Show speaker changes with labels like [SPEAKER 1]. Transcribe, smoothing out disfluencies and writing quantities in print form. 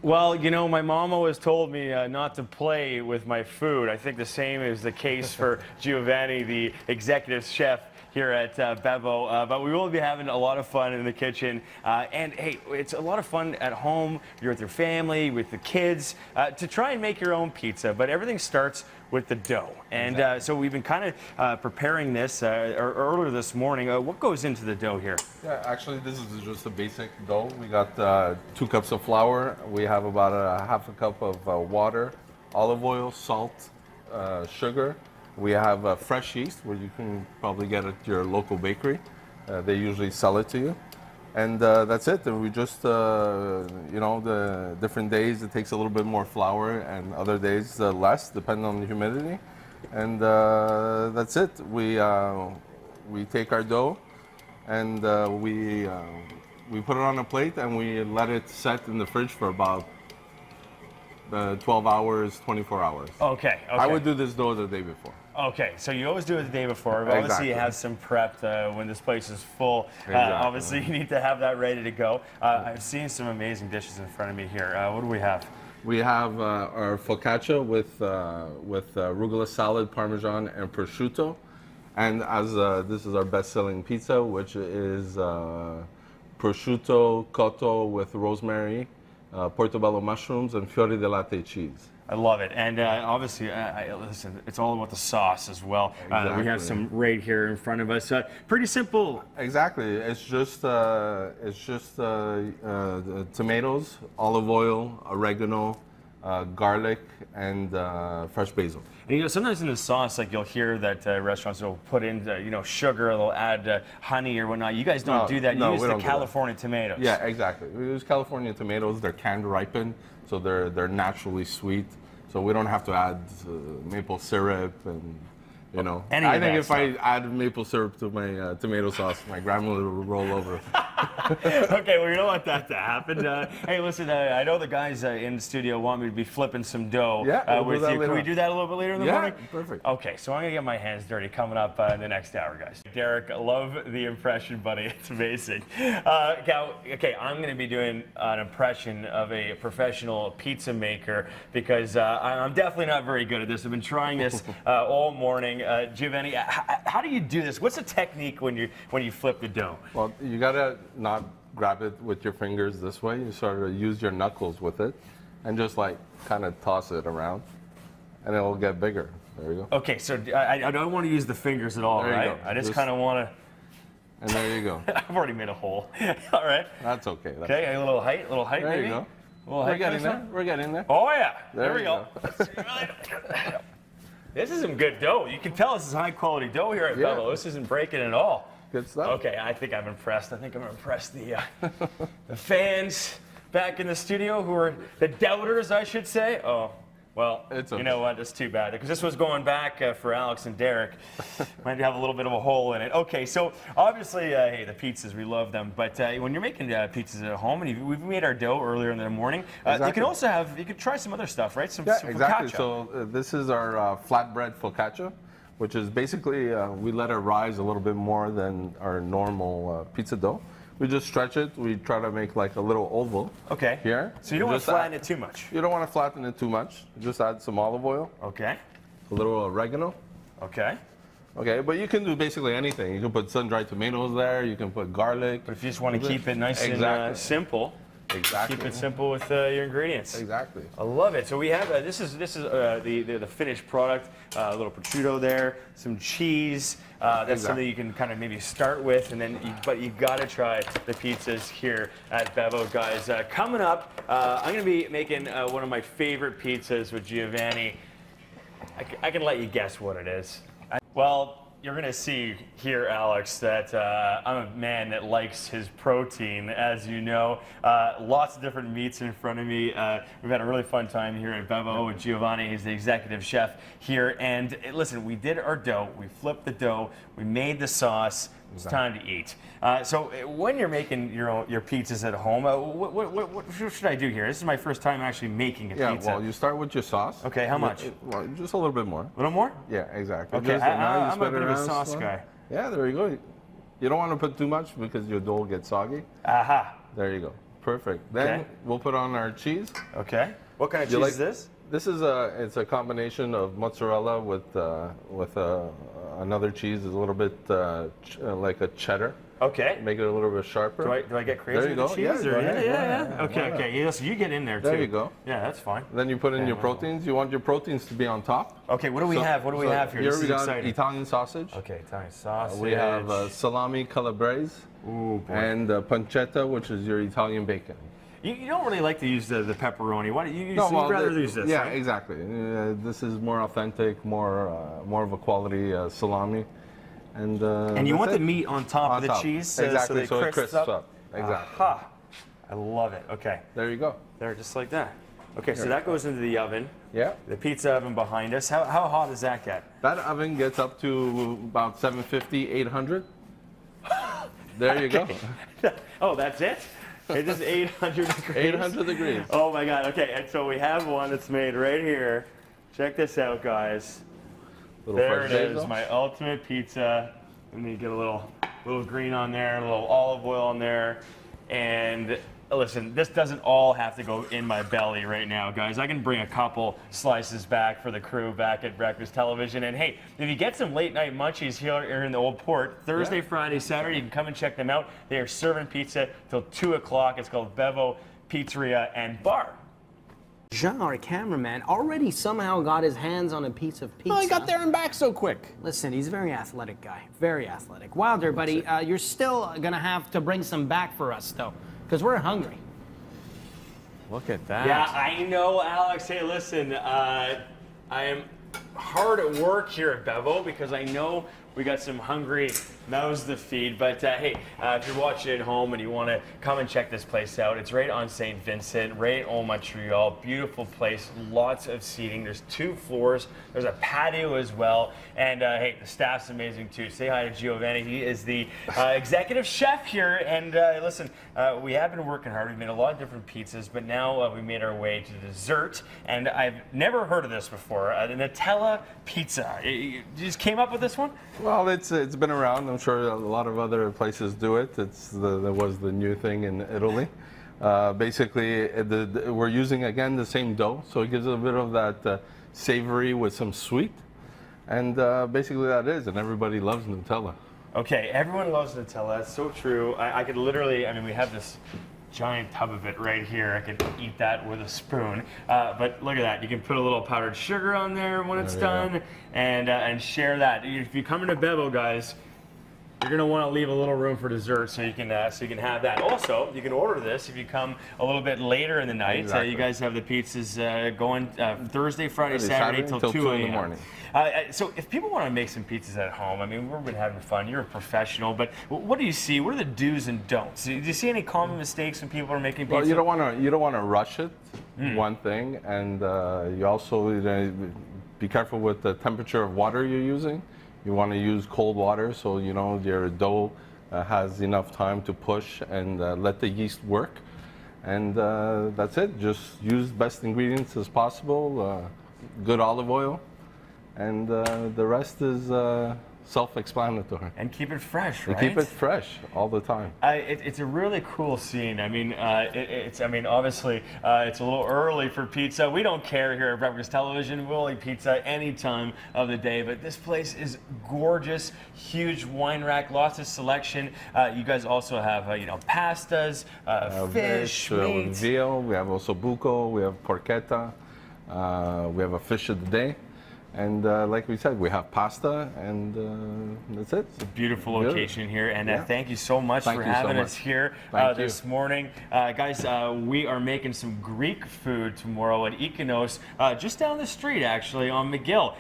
[SPEAKER 1] Well, you know, my mom always told me not to play with my food. I think the same is the case for Giovanni, the executive chef here at Bevo, but we will be having a lot of fun in the kitchen. And hey, it's a lot of fun at home. You're with your family, with the kids, to try and make your own pizza. But everything starts with the dough. And so we've been kind of preparing this earlier this morning. What goes into the dough here?
[SPEAKER 2] Yeah, actually, this is just a basic dough. We got 2 cups of flour. We have about a half a cup of water, olive oil, salt, sugar. We have fresh yeast, where you can probably get at your local bakery. They usually sell it to you. And that's it. And we just, you know, the different days it takes a little bit more flour, and other days less, depending on the humidity. And that's it. We take our dough, and we put it on a plate, and we let it set in the fridge for about 12 hours, 24 hours.
[SPEAKER 1] Okay.
[SPEAKER 2] I would do this dough the day before.
[SPEAKER 1] Okay, so you always do it the day before. But obviously, you have some prep when this place is full. Obviously, you need to have that ready to go. I've seen some amazing dishes in front of me here. What do we have?
[SPEAKER 2] We have our focaccia with arugula salad, parmesan, and prosciutto. And as this is our best-selling pizza, which is prosciutto cotto with rosemary, portobello mushrooms, and fiori di latte cheese.
[SPEAKER 1] I love it, and obviously, listen, it's all about the sauce as well.
[SPEAKER 2] Exactly.
[SPEAKER 1] We have some right here in front of us. Pretty simple.
[SPEAKER 2] Exactly. It's just tomatoes, olive oil, oregano, garlic, and fresh basil.
[SPEAKER 1] And you know, sometimes in the sauce, like you'll hear that restaurants will put in, you know, sugar, they'll add honey or whatnot. You guys don't do that. You use the California tomatoes.
[SPEAKER 2] Yeah, exactly. We use California tomatoes. They're canned ripened, so they're naturally sweet. So we don't have to add maple syrup and, you know. I think if I add maple syrup to my tomato sauce, my grandmother will roll over.
[SPEAKER 1] Okay, well, you don't want that to happen. Hey, listen, I know the guys in the studio want me to be flipping some dough with you. Can we do that a little bit later in the morning?
[SPEAKER 2] Yeah, perfect.
[SPEAKER 1] Okay, so I'm going to get my hands dirty coming up in the next hour, guys. Derek, I love the impression, buddy. It's amazing. Okay, I'm going to be doing an impression of a professional pizza maker because I'm definitely not very good at this. I've been trying this all morning. Giovanni, how do you do this? What's the technique when you flip the dough?
[SPEAKER 2] Well, you gotta not grab it with your fingers this way. You sort of use your knuckles with it, and just like kind of toss it around, and it will get bigger. There you go.
[SPEAKER 1] Okay, so I don't want to use the fingers at all, right? I just kind of want to.
[SPEAKER 2] And there you go.
[SPEAKER 1] I've already made a hole. All right.
[SPEAKER 2] That's okay.
[SPEAKER 1] Okay, a little height,
[SPEAKER 2] there
[SPEAKER 1] maybe.
[SPEAKER 2] You go.
[SPEAKER 1] We're
[SPEAKER 2] getting there. We're getting there.
[SPEAKER 1] Oh yeah. There we go.
[SPEAKER 2] go.
[SPEAKER 1] This is some good dough. You can tell this is high quality dough here at Bevo. This isn't breaking at all.
[SPEAKER 2] Good stuff.
[SPEAKER 1] Okay, I think I'm impressed. I think I'm impressed the fans back in the studio who are the doubters, I should say. Oh, well, you know what? That's too bad because this was going back for Alex and Derek. Might have a little bit of a hole in it. Okay, so obviously, hey, the pizzas, we love them. But when you're making pizzas at home, and we've made our dough earlier in the morning, you can also you could try some other stuff, right? Some
[SPEAKER 2] exactly.
[SPEAKER 1] focaccia.
[SPEAKER 2] So this is our flatbread focaccia, which is basically we let it rise a little bit more than our normal pizza dough. We just stretch it. We try to make like a little oval.
[SPEAKER 1] Okay.
[SPEAKER 2] Here.
[SPEAKER 1] So you don't want to flatten it too much.
[SPEAKER 2] You don't want to flatten it too much. Just add some olive oil.
[SPEAKER 1] Okay.
[SPEAKER 2] A little oregano.
[SPEAKER 1] Okay.
[SPEAKER 2] Okay, but you can do basically anything. You can put sun-dried tomatoes there. You can put garlic.
[SPEAKER 1] But if you just want to keep it nice and simple.
[SPEAKER 2] Exactly.
[SPEAKER 1] Keep it simple with your ingredients.
[SPEAKER 2] Exactly.
[SPEAKER 1] I love it. So we have this is the finished product. A little prosciutto there, some cheese. That's something you can kind of maybe start with, and then but you got to try the pizzas here at Bevo, guys. Coming up, I'm going to be making one of my favorite pizzas with Giovanni. I can let you guess what it is. Well, you're going to see here, Alex, that I'm a man that likes his protein, as you know. Lots of different meats in front of me. We've had a really fun time here at Bevo with Giovanni. He's the executive chef here. And listen, we did our dough. We flipped the dough. We made the sauce. It's time to eat. So when you're making your pizzas at home, what should I do here? This is my first time actually making a pizza.
[SPEAKER 2] Well, you start with your sauce.
[SPEAKER 1] Okay, how much?
[SPEAKER 2] Well, just a little bit more.
[SPEAKER 1] A little more?
[SPEAKER 2] Yeah, exactly.
[SPEAKER 1] Okay, I'm a bit of a sauce guy.
[SPEAKER 2] Yeah, there you go. You don't want to put too much because your dough gets soggy.
[SPEAKER 1] Aha.
[SPEAKER 2] There you go. Perfect. Then we'll put on our cheese.
[SPEAKER 1] Okay. What kind of cheese is this?
[SPEAKER 2] This is it's a combination of mozzarella with another cheese, is a little bit like a cheddar.
[SPEAKER 1] Okay.
[SPEAKER 2] Make it a little bit sharper.
[SPEAKER 1] Do I get crazy with the cheese? Yeah. Okay. Yeah, so you get in there too.
[SPEAKER 2] There you go.
[SPEAKER 1] Yeah, that's fine.
[SPEAKER 2] Then you put in your proteins. You want your proteins to be on top.
[SPEAKER 1] Okay, what do we have? What do we have here?
[SPEAKER 2] Here we got Italian sausage.
[SPEAKER 1] Okay, Italian sausage.
[SPEAKER 2] We have salami calabrese.
[SPEAKER 1] Ooh, boy.
[SPEAKER 2] And pancetta, which is your Italian bacon.
[SPEAKER 1] You don't really like to use the pepperoni. Why do you'd rather use this?
[SPEAKER 2] Yeah,
[SPEAKER 1] right?
[SPEAKER 2] exactly. This is more authentic, more of a quality salami. And
[SPEAKER 1] you want the meat on top of the cheese,
[SPEAKER 2] exactly,
[SPEAKER 1] so
[SPEAKER 2] it crisps up. Exactly.
[SPEAKER 1] Aha. I love it. Okay.
[SPEAKER 2] There you go.
[SPEAKER 1] There, just like that. Okay, so that goes into the oven.
[SPEAKER 2] Yeah.
[SPEAKER 1] The pizza oven behind us. How hot does that get?
[SPEAKER 2] That oven gets up to about 750, 800. There you go.
[SPEAKER 1] Oh, that's it? It is 800 degrees.
[SPEAKER 2] 800 degrees.
[SPEAKER 1] Oh my God. Okay, and so we have one that's made right here. Check this out, guys. There it is, my ultimate pizza. And you get a little green on there, a little olive oil on there. And listen, this doesn't all have to go in my belly right now, guys. I can bring a couple slices back for the crew back at Breakfast Television. And hey, if you get some late night munchies here in the Old Port, Thursday, Friday, Saturday, you can come and check them out. They are serving pizza till 2 o'clock. It's called Bevo Pizzeria and Bar.
[SPEAKER 3] Jean, our cameraman, already somehow got his hands on a piece of pizza.
[SPEAKER 4] Oh, he got there and back so quick.
[SPEAKER 3] Listen, he's a very athletic guy. Very athletic. Wilder, buddy, you're still gonna have to bring some back for us, though, because we're hungry.
[SPEAKER 4] Look at that.
[SPEAKER 1] Yeah, I know, Alex. Hey, listen, I am hard at work here at Bevo because I know we got some hungry mouths to feed. But hey, if you're watching at home and you want to come and check this place out, it's right on St. Vincent, right at Old Montreal. Beautiful place, lots of seating. There's 2 floors. There's a patio as well. And hey, the staff's amazing too. Say hi to Giovanni. He is the executive chef here. And listen, we have been working hard. We've made a lot of different pizzas, but now we made our way to dessert. And I've never heard of this before, the Nutella pizza. You just came up with this one?
[SPEAKER 2] Well, it's been around. I'm sure a lot of other places do it. That was the new thing in Italy. Basically, we're using again the same dough, so it gives a bit of that savory with some sweet, and basically that is. And everybody loves Nutella.
[SPEAKER 1] Okay, everyone loves Nutella. That's so true. I could literally. I mean, we have this giant tub of it right here. I could eat that with a spoon. But look at that. You can put a little powdered sugar on there when it's done, and share that. If you come into Bevo, guys, you're gonna want to leave a little room for dessert so you can have that. Also, you can order this if you come a little bit later in the night.
[SPEAKER 2] Exactly.
[SPEAKER 1] You guys have the pizzas going Thursday, Friday, Saturday till 2
[SPEAKER 2] in the morning.
[SPEAKER 1] So if people want to make some pizzas at home, I mean, we've been having fun. You're a professional, but what do you see? What are the do's and don'ts? Do you see any common mistakes when people are making pizza?
[SPEAKER 2] Well, you don't want to rush it. One thing, and you also be careful with the temperature of water you're using. You want to use cold water so you know your dough has enough time to push and let the yeast work. And that's it. Just use best ingredients as possible. Good olive oil. And the rest is self-explanatory.
[SPEAKER 1] And keep it fresh, right?
[SPEAKER 2] And keep it fresh all the time.
[SPEAKER 1] It's a really cool scene. I mean, obviously, it's a little early for pizza. We don't care here at Breakfast Television. We'll eat pizza any time of the day. But this place is gorgeous, huge wine rack, lots of selection. You guys also have, pastas, fish, meat.
[SPEAKER 2] Veal. We have also buco. We have porchetta. We have a fish of the day. And like we said, we have pasta, and that's it.
[SPEAKER 1] It's a beautiful location here, and thank you so much for having us here this morning. Guys, we are making some Greek food tomorrow at Ikonos, just down the street, actually, on McGill.